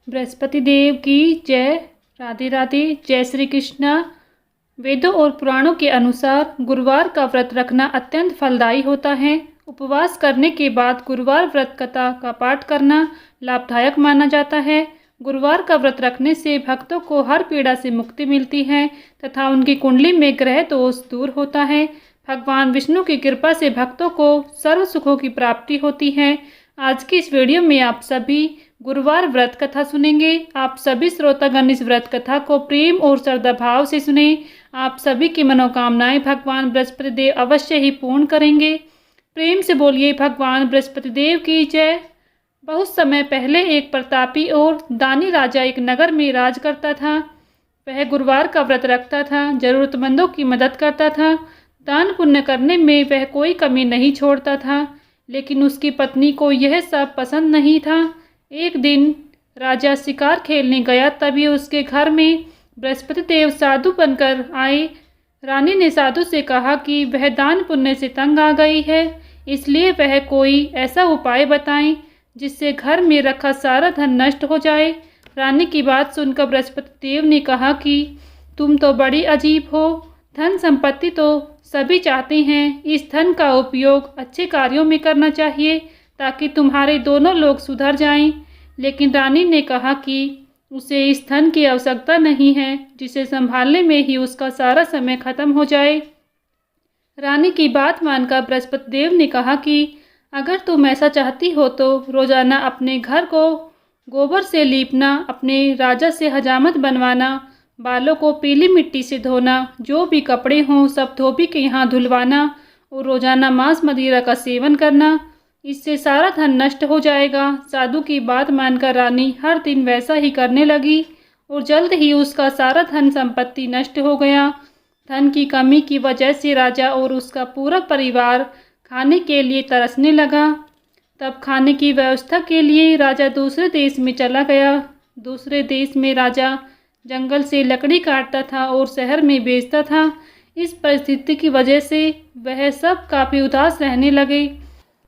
बृहस्पति देव की जय। राधे राधे। जय श्री कृष्णा। वेदों और पुराणों के अनुसार गुरुवार का व्रत रखना अत्यंत फलदायी होता है। उपवास करने के बाद गुरुवार व्रत कथा का पाठ करना लाभदायक माना जाता है। गुरुवार का व्रत रखने से भक्तों को हर पीड़ा से मुक्ति मिलती है तथा उनकी कुंडली में ग्रह दोष दूर होता है। भगवान विष्णु की कृपा से भक्तों को सर्व सुखों की प्राप्ति होती है। आज की इस वीडियो में आप सभी गुरुवार व्रत कथा सुनेंगे। आप सभी श्रोतागण इस व्रत कथा को प्रेम और श्रद्धा भाव से सुने। आप सभी की मनोकामनाएं भगवान बृहस्पति देव अवश्य ही पूर्ण करेंगे। प्रेम से बोलिए भगवान बृहस्पति देव की जय। बहुत समय पहले एक प्रतापी और दानी राजा एक नगर में राज करता था। वह गुरुवार का व्रत रखता था, जरूरतमंदों की मदद करता था, दान पुण्य करने में वह कोई कमी नहीं छोड़ता था। लेकिन उसकी पत्नी को यह सब पसंद नहीं था। एक दिन राजा शिकार खेलने गया, तभी उसके घर में बृहस्पति देव साधु बनकर आए। रानी ने साधु से कहा कि वह दान पुण्य से तंग आ गई है, इसलिए वह कोई ऐसा उपाय बताएं जिससे घर में रखा सारा धन नष्ट हो जाए। रानी की बात सुनकर बृहस्पति देव ने कहा कि तुम तो बड़ी अजीब हो। धन संपत्ति तो सभी चाहते हैं, इस धन का उपयोग अच्छे कार्यों में करना चाहिए ताकि तुम्हारे दोनों लोग सुधर जाएं। लेकिन रानी ने कहा कि उसे इस धन की आवश्यकता नहीं है, जिसे संभालने में ही उसका सारा समय खत्म हो जाए। रानी की बात मानकर बृहस्पति देव ने कहा कि अगर तुम ऐसा चाहती हो तो रोजाना अपने घर को गोबर से लीपना, अपने राजा से हजामत बनवाना, बालों को पीली मिट्टी से धोना, जो भी कपड़े हों सब धोबी के यहाँ धुलवाना और रोजाना मांस मदिरा का सेवन करना। इससे सारा धन नष्ट हो जाएगा। साधु की बात मानकर रानी हर दिन वैसा ही करने लगी और जल्द ही उसका सारा धन संपत्ति नष्ट हो गया। धन की कमी की वजह से राजा और उसका पूरा परिवार खाने के लिए तरसने लगा। तब खाने की व्यवस्था के लिए राजा दूसरे देश में चला गया। दूसरे देश में राजा जंगल से लकड़ी काटता था और शहर में बेचता था। इस परिस्थिति की वजह से वह सब काफ़ी उदास रहने लगे।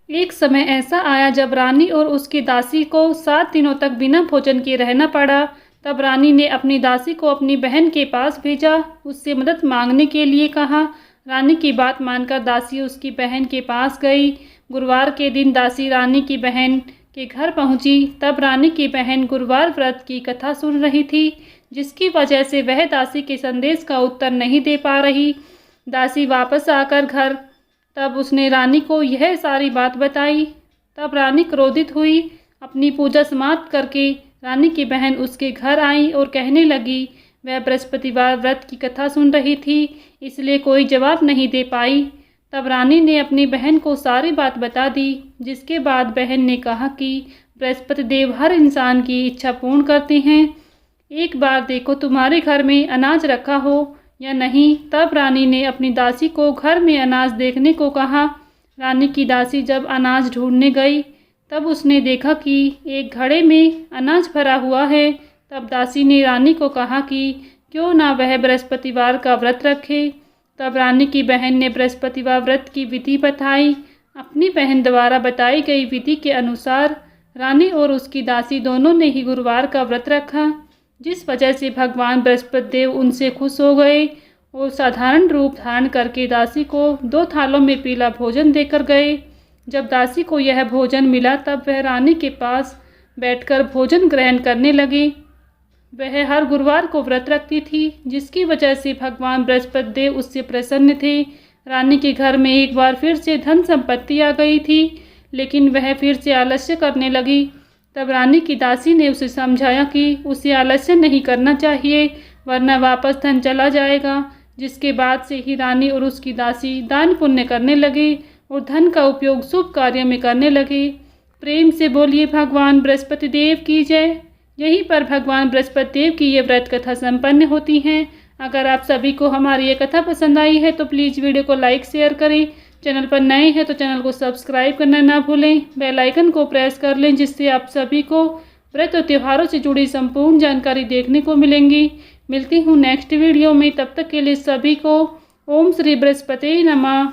एक समय ऐसा आया जब रानी और उसकी दासी को 7 दिनों तक बिना भोजन के रहना पड़ा। तब रानी ने अपनी दासी को अपनी बहन के पास भेजा, उससे मदद मांगने के लिए कहा। रानी की बात मानकर दासी उसकी बहन के पास गई। गुरुवार के दिन दासी रानी की बहन के घर पहुंची। तब रानी की बहन गुरुवार व्रत की कथा सुन रही थी, जिसकी वजह से वह दासी के संदेश का उत्तर नहीं दे पा रही। दासी वापस आकर घर, तब उसने रानी को यह सारी बात बताई। तब रानी क्रोधित हुई। अपनी पूजा समाप्त करके रानी की बहन उसके घर आई और कहने लगी वह बृहस्पतिवार व्रत की कथा सुन रही थी, इसलिए कोई जवाब नहीं दे पाई। तब रानी ने अपनी बहन को सारी बात बता दी, जिसके बाद बहन ने कहा कि बृहस्पति देव हर इंसान की इच्छा पूर्ण करते हैं। एक बार देखो तुम्हारे घर में अनाज रखा हो या नहीं। तब रानी ने अपनी दासी को घर में अनाज देखने को कहा। रानी की दासी जब अनाज ढूंढने गई, तब उसने देखा कि एक घड़े में अनाज भरा हुआ है। तब दासी ने रानी को कहा कि क्यों ना वह बृहस्पतिवार का व्रत रखे। तब रानी की बहन ने बृहस्पतिवार व्रत की विधि बताई। अपनी बहन द्वारा बताई गई विधि के अनुसार रानी और उसकी दासी दोनों ने ही गुरुवार का व्रत रखा, जिस वजह से भगवान बृहस्पति देव उनसे खुश हो गए और साधारण रूप धारण करके दासी को 2 थालों में पीला भोजन देकर गए। जब दासी को यह भोजन मिला तब वह रानी के पास बैठकर भोजन ग्रहण करने लगी। वह हर गुरुवार को व्रत रखती थी, जिसकी वजह से भगवान बृहस्पति देव उससे प्रसन्न थे। रानी के घर में एक बार फिर से धन संपत्ति आ गई थी, लेकिन वह फिर से आलस्य करने लगी। तब रानी की दासी ने उसे समझाया कि उसे आलस्य नहीं करना चाहिए, वरना वापस धन चला जाएगा। जिसके बाद से ही रानी और उसकी दासी दान पुण्य करने लगे और धन का उपयोग शुभ कार्य में करने लगे। प्रेम से बोलिए भगवान बृहस्पति देव की जय। यहीं पर भगवान बृहस्पति देव की ये व्रत कथा संपन्न होती हैं। अगर आप सभी को हमारी ये कथा पसंद आई है तो प्लीज़ वीडियो को लाइक शेयर करें। चैनल पर नए हैं तो चैनल को सब्सक्राइब करना ना भूलें। बेल आइकन को प्रेस कर लें, जिससे आप सभी को व्रत और त्योहारों से जुड़ी संपूर्ण जानकारी देखने को मिलेंगी। मिलती हूँ नेक्स्ट वीडियो में, तब तक के लिए सभी को ओम श्री बृहस्पति नमः।